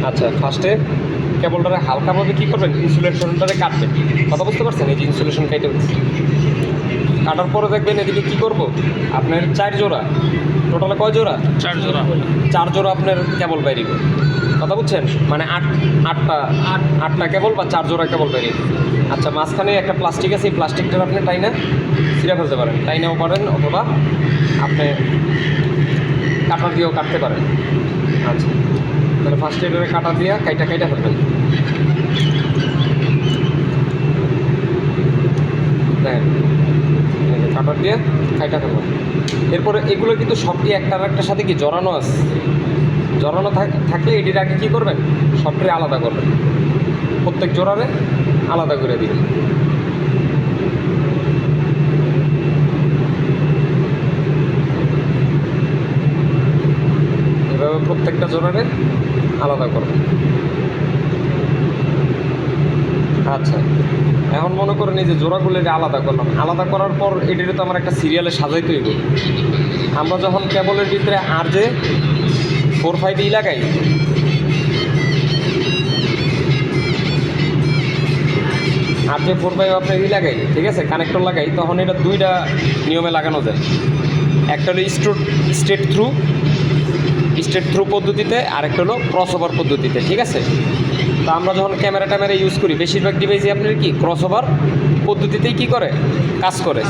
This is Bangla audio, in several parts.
আচ্ছা, ফার্স্টে কেবলটারে হালকাভাবে কী করবেন, ইনসুলেশনটারে কাটবেন। কথা বুঝতে পারছেন? এই যে ইনসুলেশন কেটে কাটার পরে দেখবেন এদিকে কী করব, আপনার 4 জোড়া, টোটালে কয় জোড়া? 4 জোড়া। 4 জোড়া আপনার কেবল বাইরিব। কথা বুঝছেন? মানে আটটা কেবল বা 4 জোড়া কেবল বাইরিব। আচ্ছা, মাঝখানে একটা প্লাস্টিক আছে, এই প্লাস্টিকটা আপনি টাইনা ছিঁড়ে ফেলতে পারেন, টাইনাও পারেন, অথবা আপনি কাটার দিয়েও কাটতে পারেন। আচ্ছা, তাহলে ফার্স্টে এটারে কাটা দিয়ে কাইটা ফেলবেন। দেখেন, কাটার দিয়ে কাইটা ফেলবেন। এরপরে এগুলো কিন্তু সবটি একটার একটার সাথে কি জড়ানো আছে। জড়ানো থাকলে এটির আগে কী করবেন, সবটি আলাদা করবেন, প্রত্যেক জোড়ারে আলাদা করে দিবেন। এভাবে প্রত্যেকটা জোড়ারে আলাদা করবেন। আচ্ছা, এখন মনে করেন এই যে জোড়াগুলো আলাদা করলাম, আলাদা করার পর এটির তো আমার একটা সিরিয়ালে সাজাইতে হইব। আমরা যখন কেবলের ভিতরে আর যে 4-5 লাগাই, আর যে 4-5 আপনার লাগাই, ঠিক আছে, কানেক্টর লাগাই, তখন এটা দুইটা নিয়মে লাগানো যায়। একটা হলো স্ট্রেট থ্রু পদ্ধতিতে, আরেকটা হলো ক্রস ওভার পদ্ধতিতে, ঠিক আছে। তো আমরা যখন ক্যামেরা ইউজ করি, বেশিরভাগ ডিভাইসে আপনার কি ক্রস ওভার পদ্ধতিতেই কী করে, কাজ করে।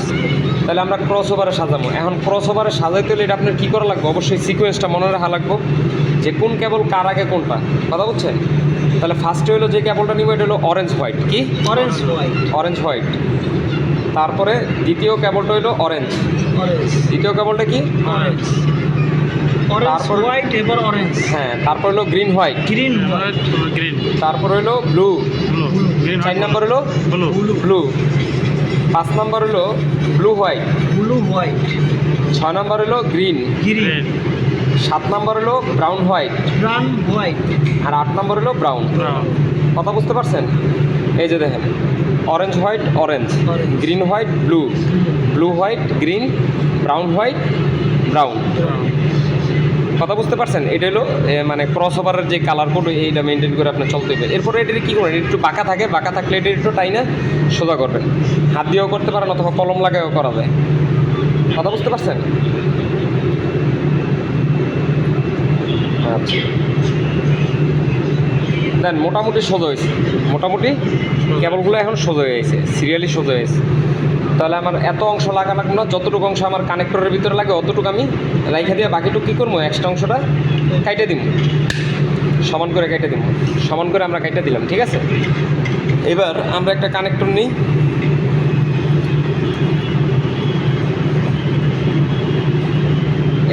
তাহলে আমরা ক্রস ওভারে সাজাবো। এখন ক্রস ওভারে সাজাইতে হলে এটা আপনার কী করা লাগবে, অবশ্যই সিকোয়েন্সটা মনে রাখা লাগবে, যে কোন কেবল কার আগে কোনটা। কথা বুঝছেন? তাহলে ফার্স্টে হলো যে কেবলটা নিব, এটা হলো অরেঞ্জ হোয়াইট। কি? Orange white. তারপরে দ্বিতীয় কেবলটা হলো অরেঞ্জ। দ্বিতীয় কেবলটা কি? তারপর হোয়াইট, এবার অরেঞ্জ। হ্যাঁ, তারপর হলো গ্রিন হোয়াইট। গ্রিন। তারপর হলো ব্লু। 4 নম্বর হলো ব্লু। 5 নম্বর হলো ব্লু হোয়াইট। 6 নম্বর হলো গ্রিন। 7 নম্বর হলো ব্রাউন হোয়াইট। আর 8 নম্বর হলো ব্রাউন। কথা বুঝতে পারছেন? এই যে দেখেন, orange white orange, green white blue, blue white green, brown white brown. কথা বুঝতে পারছেন? এটা হলো মানে ক্রস ওভারের যে কালার কোড, এইটা মেনটেন করে আপনার চলতে হবে। এরপরে এটাকে কী করবেন, একটু বাঁকা থাকলে এটা একটু টাইনা সোজা করবেন। হাত দিয়েও করতে পারেন, অথবা কলম লাগায়ও করা যায়। কথা বুঝতে পারছেন? আচ্ছা, দেন মোটামুটি সোজা হয়েছে, মোটামুটি কেবলগুলো এখন সোজা হয়ে গেছে, সিরিয়ালি সোজা হয়েছে। তাহলে আমার এত অংশ লাগা লাগবে না, যতটুকু অংশ আমার কানেক্টরের ভিতরে লাগে অতটুকু আমি রাইখা দিয়ে বাকিটুকু কী করবো, এক্সট্রা অংশটা কাইটে দিব, সমান করে কেটে দিব, সমান করে আমরা কেটে দিলাম, ঠিক আছে। এবার আমরা একটা কানেক্টর নিই।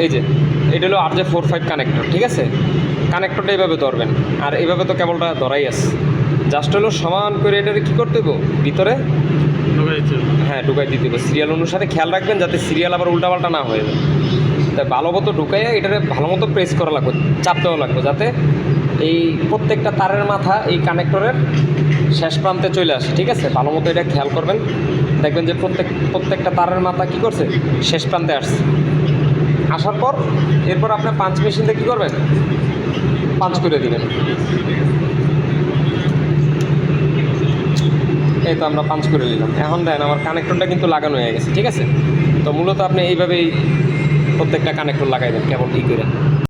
এই যে এটা হলো RJ45 কানেক্টর, ঠিক আছে। কানেক্টরটা এইভাবে ধরবেন, আর এইভাবে তো কেবলটা ধরাই আছে, জাস্ট হলো সমান করে এটাকে কী করতে দেবো, ভিতরে হ্যাঁ ঢুকাই দিতে হবে। সিরিয়াল অনুসারে খেয়াল রাখবেন যাতে সিরিয়াল আবার উল্টাপাল্টা না হয়ে যায়। তাই ভালো মতো ঢুকাইয়া এটারে ভালো মতো প্রেস করা লাগবে, চাপতেও লাগবে, যাতে এই প্রত্যেকটা তারের মাথা এই কানেক্টরের শেষ প্রান্তে চলে আসে, ঠিক আছে। ভালো মতো এটা খেয়াল করবেন, দেখবেন যে প্রত্যেকটা তারের মাথা কী করছে, শেষ প্রান্তে আসছে। আসার পর এরপর আপনার পাঞ্চ মেশিন দিয়ে কী করবেন, পাঞ্চ করে দিবেন। এই তো আমরা পাঞ্চ করে নিলাম। এখন দেন আমার কানেক্টরটা কিন্তু লাগানো হয়ে গেছে, ঠিক আছে। তো মূলত আপনি এইভাবেই প্রত্যেকটা কানেক্টর লাগাই দেন কেবল ই করে।